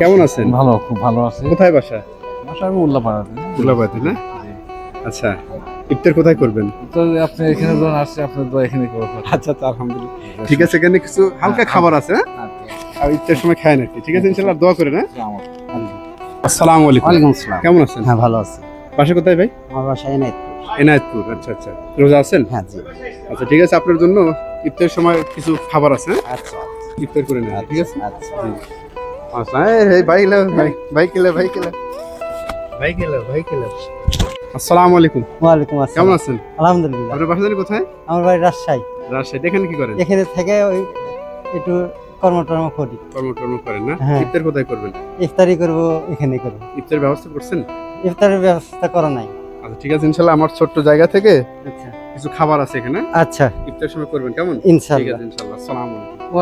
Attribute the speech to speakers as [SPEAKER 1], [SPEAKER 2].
[SPEAKER 1] কেমন আছেন?
[SPEAKER 2] ভালো, খুব ভালো আছে।
[SPEAKER 1] কোথায় বাসা?
[SPEAKER 2] বাসা আমি উল্লাপাড়াতে।
[SPEAKER 1] উল্লাপাড়াতে না? আচ্ছা, ইফতার কোথায় করবেন?
[SPEAKER 2] তো আপনি এখানে যখন আসছে আপনার দোয়া এখানে করবো।
[SPEAKER 1] আচ্ছা, তো আলহামদুলিল্লাহ। ঠিক আছে, এখানে কিছু হালকা খাবার আছে, হ্যাঁ? আর ইফতার সময় খায় নাকি? ঠিক আছে, ইনশাআল্লাহ দোয়া করেন, হ্যাঁ? আসসালামু আলাইকুম।
[SPEAKER 3] ওয়ালাইকুম আসসালাম।
[SPEAKER 1] কেমন আছেন?
[SPEAKER 3] হ্যাঁ, ভালো আছি।
[SPEAKER 1] বাসা কোথায় ভাই?
[SPEAKER 3] আমার বাসা এনায়েতপুর।
[SPEAKER 1] এনায়েতপুর। আচ্ছা আচ্ছা, রোজা আছেন?
[SPEAKER 3] হ্যাঁ, জি।
[SPEAKER 1] আচ্ছা, ঠিক আছে, আপনার জন্য ইফতারের সময় কিছু খাবার আছে, হ্যাঁ?
[SPEAKER 3] আচ্ছা,
[SPEAKER 1] ইফতার করে নেন, ঠিক আছে?
[SPEAKER 3] আচ্ছা।
[SPEAKER 1] আচ্ছা, এই ভাই কেলা, ভাই কেলা, ভাই কেলা। আসসালামু আলাইকুম।
[SPEAKER 3] ওয়ালাইকুম আসসালাম।
[SPEAKER 1] কেমন আছেন?
[SPEAKER 3] আলহামদুলিল্লাহ।
[SPEAKER 1] আপনার বাসা জানি কোথায়?
[SPEAKER 3] আমার বাড়ি রাজশাহী।
[SPEAKER 1] রাজশাহী। এখানে কি করেন?
[SPEAKER 3] এখানে থেকে ওই একটু কর্ম করি।
[SPEAKER 1] কর্ম করেন না?
[SPEAKER 3] হ্যাঁ।
[SPEAKER 1] ইফতার কোথায় করবেন?
[SPEAKER 3] ইফতারি করব, এখানে করব।
[SPEAKER 1] ইফতারের ব্যবস্থা করছেন?
[SPEAKER 3] ইফতারের ব্যবস্থা করা নাই।
[SPEAKER 1] আচ্ছা, ঠিক আছে, ইনশাআল্লাহ আমার ছোট্ট জায়গা থেকে
[SPEAKER 3] আচ্ছা,
[SPEAKER 1] কিছু খাবার আছে এখানে,
[SPEAKER 3] আচ্ছা,
[SPEAKER 1] ইফতার সময় করবেন, কেমন? ঠিক
[SPEAKER 3] ইনশাআল্লাহ।
[SPEAKER 1] আছে, ইনশাআল্লাহ। আসসালামু আলাইকুম।